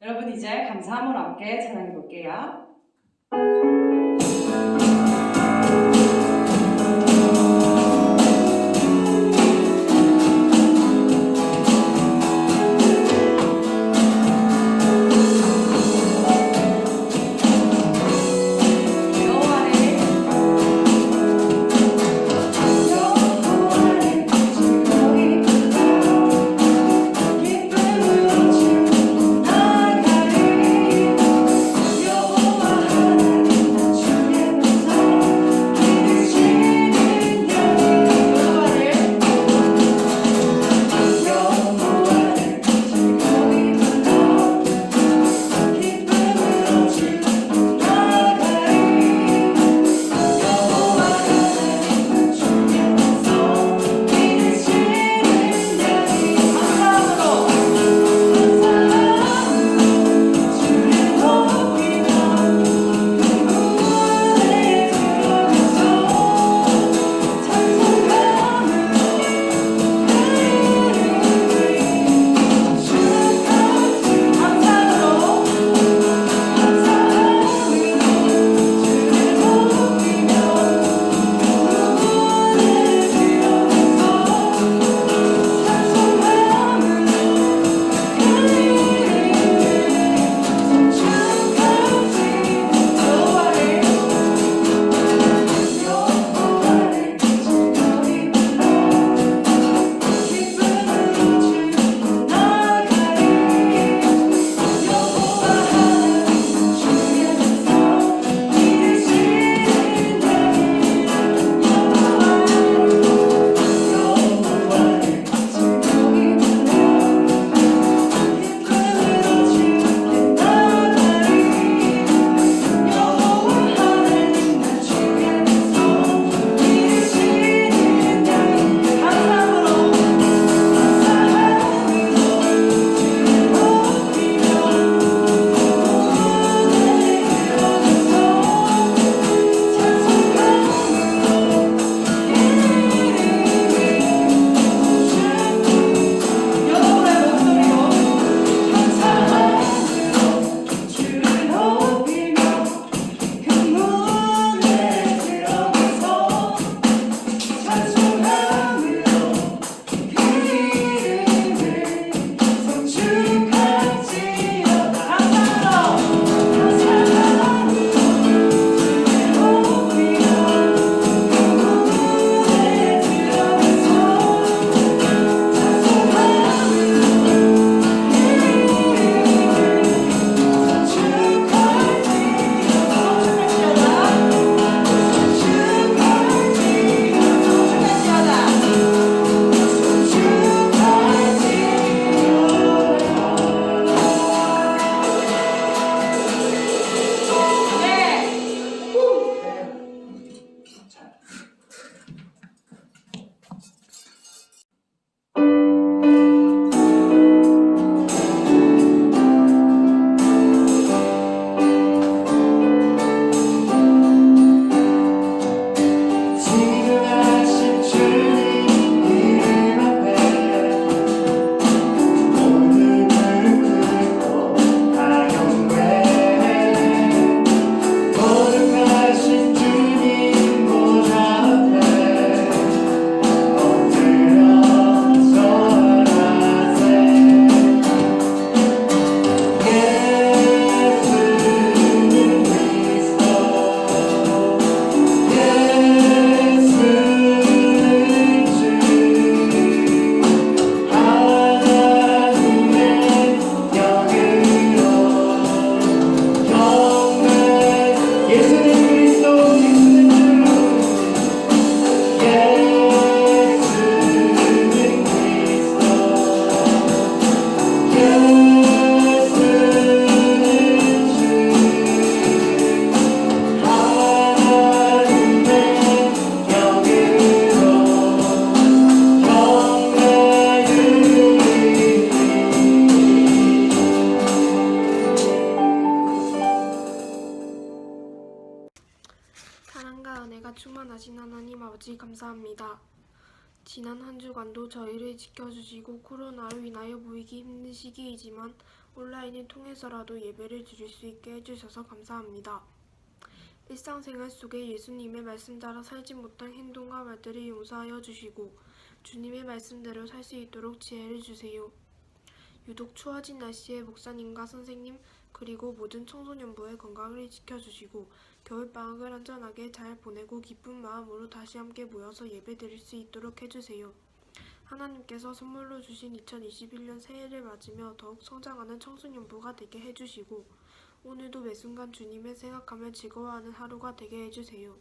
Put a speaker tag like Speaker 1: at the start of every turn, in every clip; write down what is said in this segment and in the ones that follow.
Speaker 1: 여러분 이제 감사함으로 함께 찬양해 볼게요.
Speaker 2: 충만하신 하나님 아버지 감사합니다. 지난 한 주간도 저희를 지켜주시고 코로나로 인하여 보이기 힘든 시기이지만 온라인을 통해서라도 예배를 드릴 수 있게 해주셔서 감사합니다. 일상생활 속에 예수님의 말씀 따라 살지 못한 행동과 말들을 용서하여 주시고 주님의 말씀대로 살 수 있도록 지혜를 주세요. 유독 추워진 날씨에 목사님과 선생님 그리고 모든 청소년부의 건강을 지켜주시고 겨울방학을 안전하게 잘 보내고 기쁜 마음으로 다시 함께 모여서 예배 드릴 수 있도록 해주세요. 하나님께서 선물로 주신 2021년 새해를 맞으며 더욱 성장하는 청소년부가 되게 해주시고 오늘도 매순간 주님을 생각하며 즐거워하는 하루가 되게 해주세요.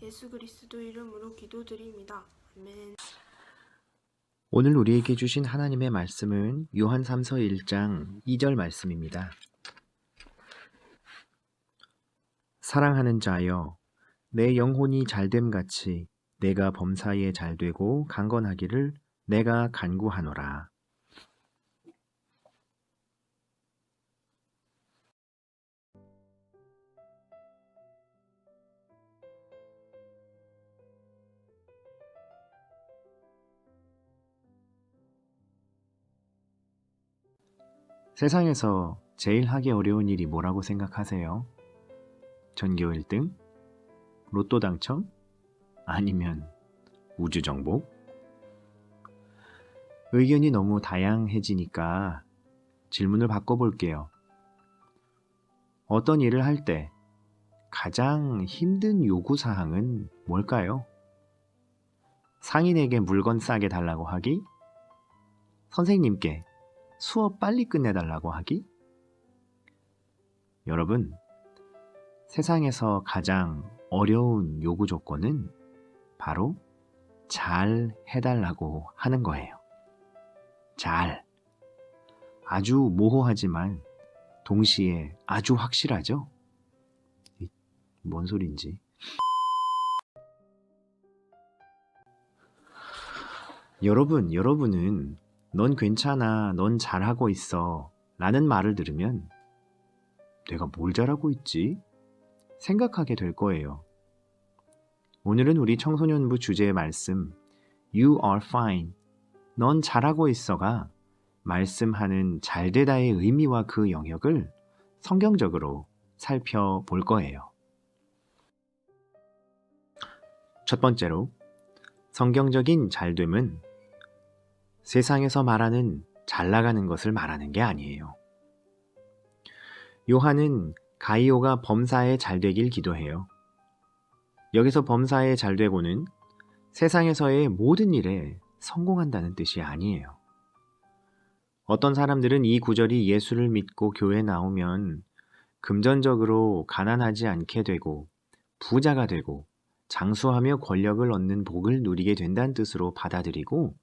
Speaker 2: 예수 그리스도 이름으로 기도드립니다. 아멘.
Speaker 3: 오늘 우리에게 주신 하나님의 말씀은 요한 3서 1장 2절 말씀입니다. 사랑하는 자여, 내 영혼이 잘됨같이 내가 범사에 잘되고 강건하기를 내가 간구하노라. 세상에서 제일 하기 어려운 일이 뭐라고 생각하세요? 전교 1등? 로또 당첨? 아니면 우주 정복? 의견이 너무 다양해지니까 질문을 바꿔볼게요. 어떤 일을 할 때 가장 힘든 요구사항은 뭘까요? 상인에게 물건 싸게 달라고 하기? 선생님께 수업 빨리 끝내달라고 하기? 여러분, 세상에서 가장 어려운 요구 조건은 바로 잘 해달라고 하는 거예요. 잘. 아주 모호하지만 동시에 아주 확실하죠? 뭔 소린지. 여러분은 넌 괜찮아, 넌 잘하고 있어 라는 말을 들으면 내가 뭘 잘하고 있지? 생각하게 될 거예요. 오늘은 우리 청소년부 주제의 말씀 You are fine, 넌 잘하고 있어가 말씀하는 잘되다의 의미와 그 영역을 성경적으로 살펴볼 거예요. 첫 번째로, 성경적인 잘됨은 세상에서 말하는 잘 나가는 것을 말하는 게 아니에요. 요한은 가이오가 범사에 잘되길 기도해요. 여기서 범사에 잘되고는 세상에서의 모든 일에 성공한다는 뜻이 아니에요. 어떤 사람들은 이 구절이 예수를 믿고 교회에 나오면 금전적으로 가난하지 않게 되고 부자가 되고 장수하며 권력을 얻는 복을 누리게 된다는 뜻으로 받아들이고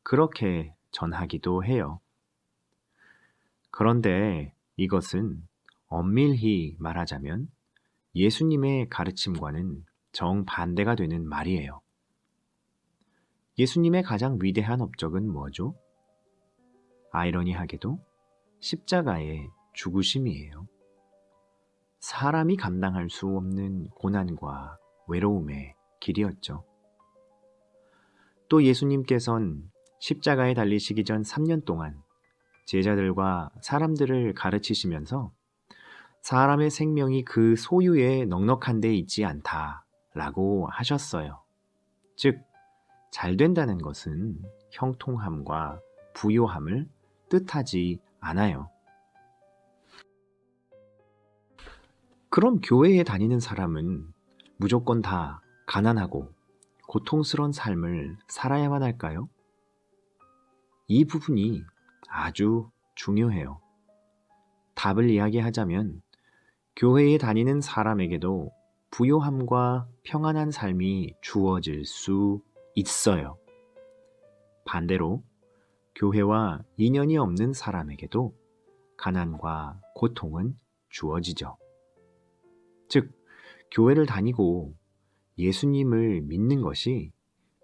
Speaker 3: 그렇게 전하기도 해요. 그런데 이것은 엄밀히 말하자면 예수님의 가르침과는 정반대가 되는 말이에요. 예수님의 가장 위대한 업적은 뭐죠? 아이러니하게도 십자가의 죽으심이에요. 사람이 감당할 수 없는 고난과 외로움의 길이었죠. 또 예수님께선 십자가에 달리시기 전 3년 동안 제자들과 사람들을 가르치시면서 사람의 생명이 그 소유에 넉넉한 데 있지 않다라고 하셨어요. 즉, 잘 된다는 것은 형통함과 부요함을 뜻하지 않아요. 그럼 교회에 다니는 사람은 무조건 다 가난하고 고통스러운 삶을 살아야만 할까요? 이 부분이 아주 중요해요. 답을 이야기하자면 교회에 다니는 사람에게도 부요함과 평안한 삶이 주어질 수 있어요. 반대로 교회와 인연이 없는 사람에게도 가난과 고통은 주어지죠. 즉, 교회를 다니고 예수님을 믿는 것이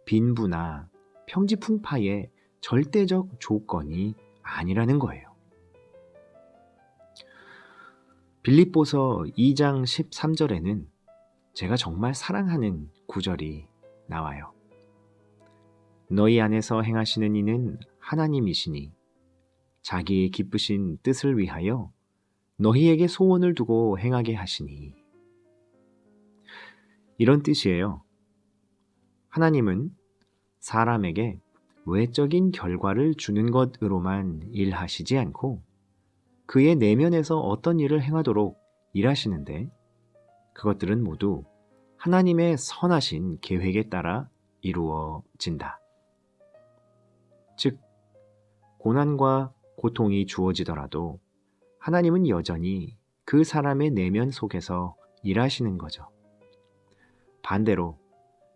Speaker 3: 빈부나 평지풍파의 절대적 조건이 아니라는 거예요. 빌립보서 2장 13절에는 제가 정말 사랑하는 구절이 나와요. 너희 안에서 행하시는 이는 하나님이시니 자기의 기쁘신 뜻을 위하여 너희에게 소원을 두고 행하게 하시니. 이런 뜻이에요. 하나님은 사람에게 외적인 결과를 주는 것으로만 일하시지 않고 그의 내면에서 어떤 일을 행하도록 일하시는데 그것들은 모두 하나님의 선하신 계획에 따라 이루어진다. 즉, 고난과 고통이 주어지더라도 하나님은 여전히 그 사람의 내면 속에서 일하시는 거죠. 반대로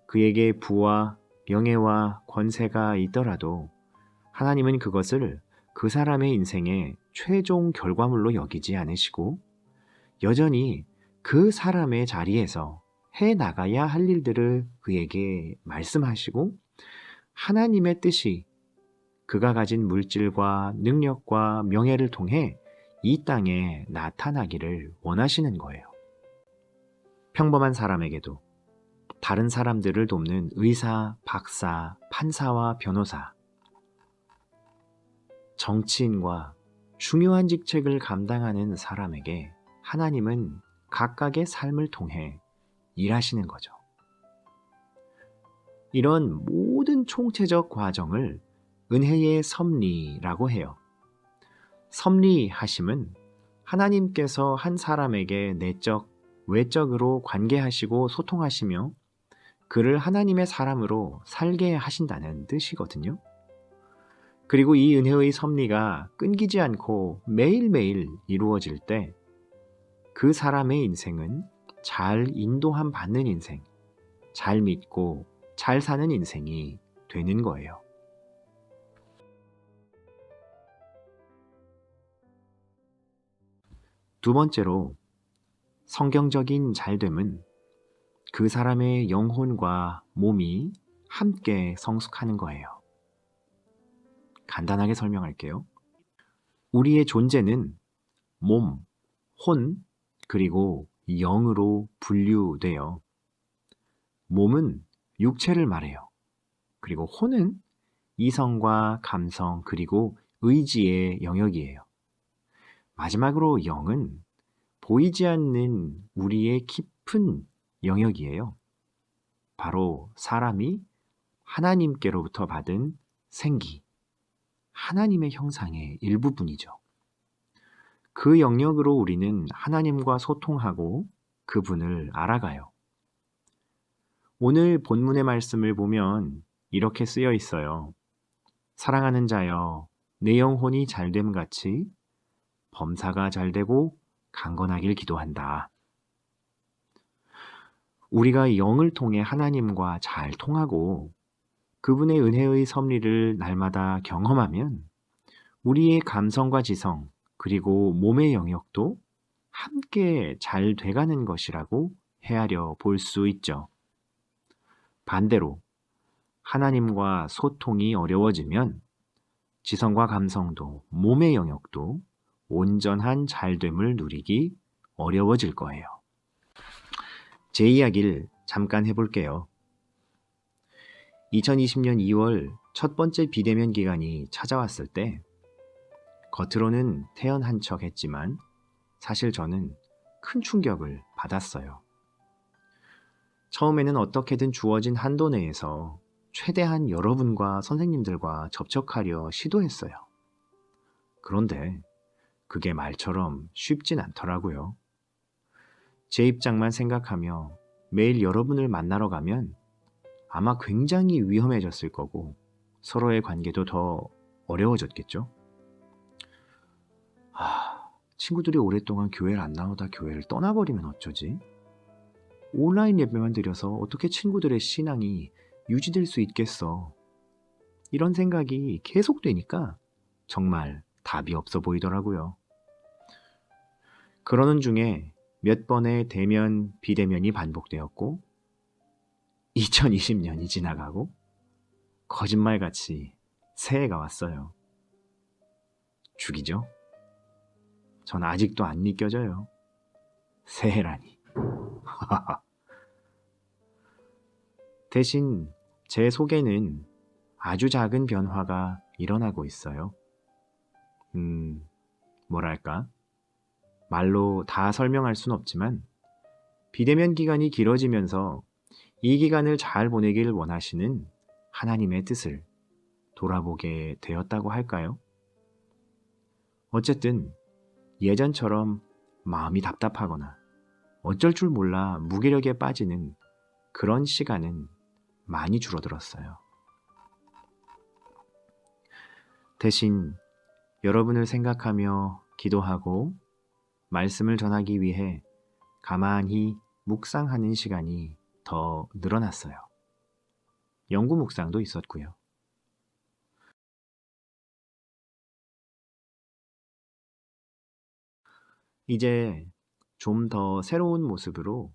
Speaker 3: 그에게 부와 명예와 권세가 있더라도 하나님은 그것을 그 사람의 인생의 최종 결과물로 여기지 않으시고 여전히 그 사람의 자리에서 해 나가야 할 일들을 그에게 말씀하시고 하나님의 뜻이 그가 가진 물질과 능력과 명예를 통해 이 땅에 나타나기를 원하시는 거예요. 평범한 사람에게도 다른 사람들을 돕는 의사, 박사, 판사와 변호사, 정치인과 중요한 직책을 감당하는 사람에게 하나님은 각각의 삶을 통해 일하시는 거죠. 이런 모든 총체적 과정을 은혜의 섭리라고 해요. 섭리하심은 하나님께서 한 사람에게 내적, 외적으로 관계하시고 소통하시며 그를 하나님의 사람으로 살게 하신다는 뜻이거든요. 그리고 이 은혜의 섭리가 끊기지 않고 매일매일 이루어질 때 그 사람의 인생은 잘 인도함 받는 인생, 잘 믿고 잘 사는 인생이 되는 거예요. 두 번째로 성경적인 잘됨은 그 사람의 영혼과 몸이 함께 성숙하는 거예요. 간단하게 설명할게요. 우리의 존재는 몸, 혼, 그리고 영으로 분류돼요. 몸은 육체를 말해요. 그리고 혼은 이성과 감성 그리고 의지의 영역이에요. 마지막으로 영은 보이지 않는 우리의 깊은 영역이에요. 바로 사람이 하나님께로부터 받은 생기, 하나님의 형상의 일부분이죠. 그 영역으로 우리는 하나님과 소통하고 그분을 알아가요. 오늘 본문의 말씀을 보면 이렇게 쓰여 있어요. 사랑하는 자여, 내 영혼이 잘됨 같이 범사가 잘되고 강건하길 기도한다. 우리가 영을 통해 하나님과 잘 통하고 그분의 은혜의 섭리를 날마다 경험하면 우리의 감성과 지성 그리고 몸의 영역도 함께 잘 돼가는 것이라고 헤아려 볼 수 있죠. 반대로 하나님과 소통이 어려워지면 지성과 감성도 몸의 영역도 온전한 잘됨을 누리기 어려워질 거예요. 제 이야기를 잠깐 해볼게요. 2020년 2월 첫 번째 비대면 기간이 찾아왔을 때 겉으로는 태연한 척 했지만 사실 저는 큰 충격을 받았어요. 처음에는 어떻게든 주어진 한도 내에서 최대한 여러분과 선생님들과 접촉하려 시도했어요. 그런데 그게 말처럼 쉽진 않더라고요. 제 입장만 생각하며 매일 여러분을 만나러 가면 아마 굉장히 위험해졌을 거고 서로의 관계도 더 어려워졌겠죠? 친구들이 오랫동안 교회를 안 나오다 교회를 떠나버리면 어쩌지? 온라인 예배만 드려서 어떻게 친구들의 신앙이 유지될 수 있겠어? 이런 생각이 계속되니까 정말 답이 없어 보이더라고요. 그러는 중에 몇 번의 대면, 비대면이 반복되었고 2020년이 지나가고 거짓말같이 새해가 왔어요. 죽이죠? 전 아직도 안 믿겨져요. 새해라니. 대신 제 속에는 아주 작은 변화가 일어나고 있어요. 뭐랄까? 말로 다 설명할 순 없지만 비대면 기간이 길어지면서 이 기간을 잘 보내길 원하시는 하나님의 뜻을 돌아보게 되었다고 할까요? 어쨌든 예전처럼 마음이 답답하거나 어쩔 줄 몰라 무기력에 빠지는 그런 시간은 많이 줄어들었어요. 대신 여러분을 생각하며 기도하고 말씀을 전하기 위해 가만히 묵상하는 시간이 더 늘어났어요. 영구 묵상도 있었고요. 이제 좀 더 새로운 모습으로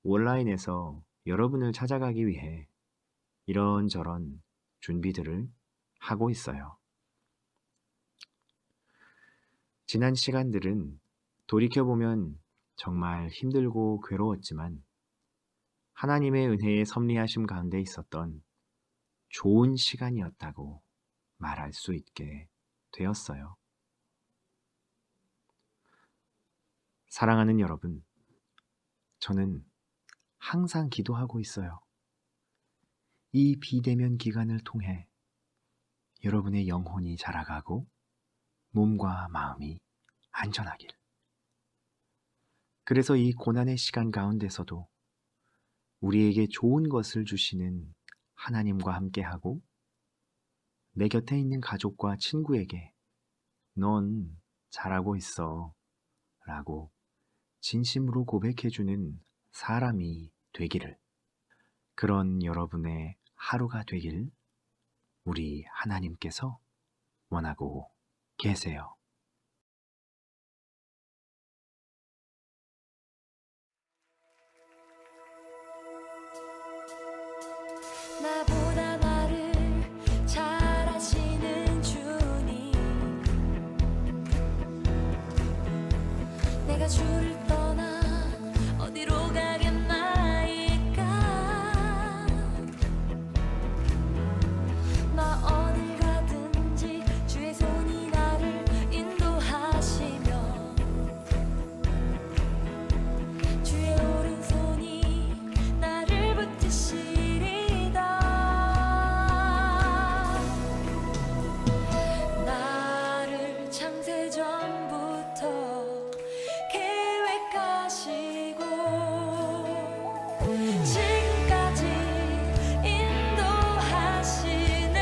Speaker 3: 온라인에서 여러분을 찾아가기 위해 이런저런 준비들을 하고 있어요. 지난 시간들은 돌이켜보면 정말 힘들고 괴로웠지만 하나님의 은혜의 섭리하심 가운데 있었던 좋은 시간이었다고 말할 수 있게 되었어요. 사랑하는 여러분, 저는 항상 기도하고 있어요. 이 비대면 기간을 통해 여러분의 영혼이 자라가고 몸과 마음이 안전하길. 그래서 이 고난의 시간 가운데서도 우리에게 좋은 것을 주시는 하나님과 함께하고 내 곁에 있는 가족과 친구에게 넌 잘하고 있어 라고 진심으로 고백해주는 사람이 되기를, 그런 여러분의 하루가 되길 우리 하나님께서 원하고 계세요.
Speaker 4: 나보다 나를 잘 아시는 주님, 내가 주를 떠나 어디로 가겠나이까. 나 어딜 가든지 주의 손이 나를 인도하시며 주의 오른손이 나를 붙드시리다. 나를 창세전부터 계획하시고 지금까지 인도하시네.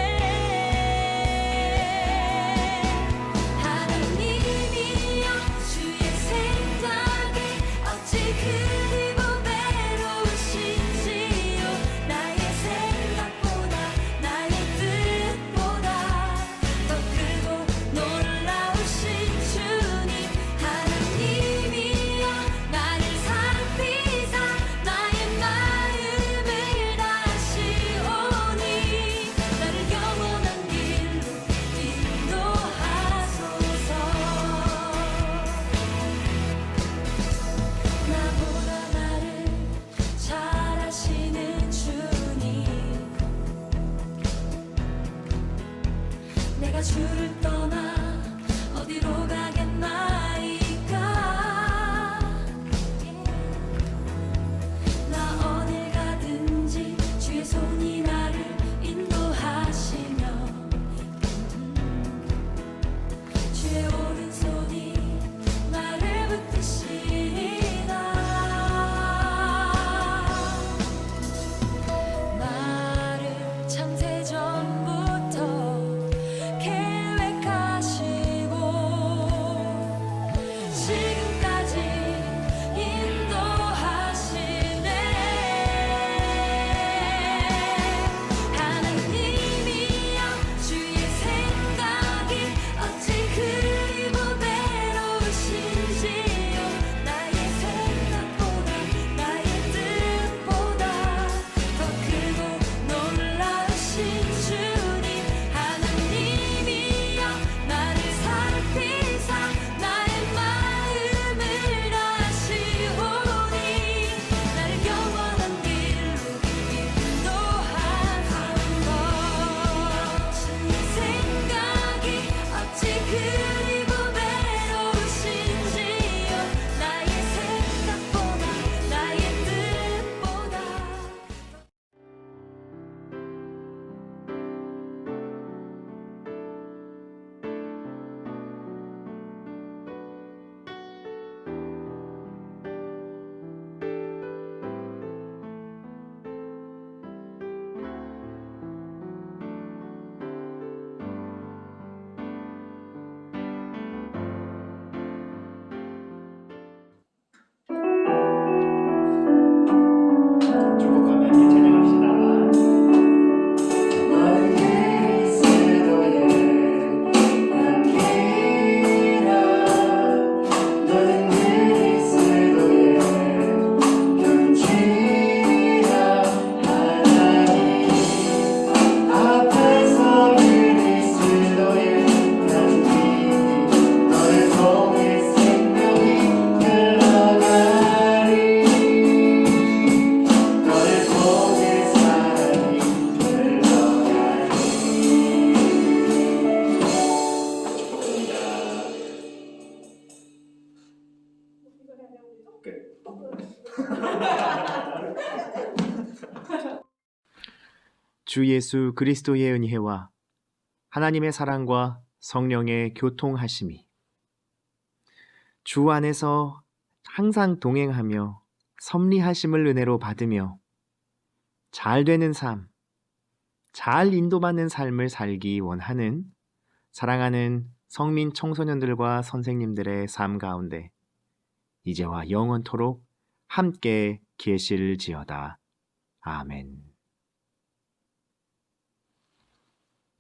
Speaker 4: 하나님이여 주의 생각에 어찌 그리 보배로우신지요. 나의 생각보다 나의 뜻보다 더 크고 놀라우신 주님. 하나님이여 나를 살피사 나의 마음을 다시오니 나를 영원한 길로 인도하소서. 나보다
Speaker 3: 주 예수 그리스도의 은혜와 하나님의 사랑과 성령의 교통하심이 주 안에서 항상 동행하며 섭리하심을 은혜로 받으며 잘 되는 삶, 잘 인도받는 삶을 살기 원하는 사랑하는 성민 청소년들과 선생님들의 삶 가운데 이제와 영원토록 함께 계실지어다. 아멘.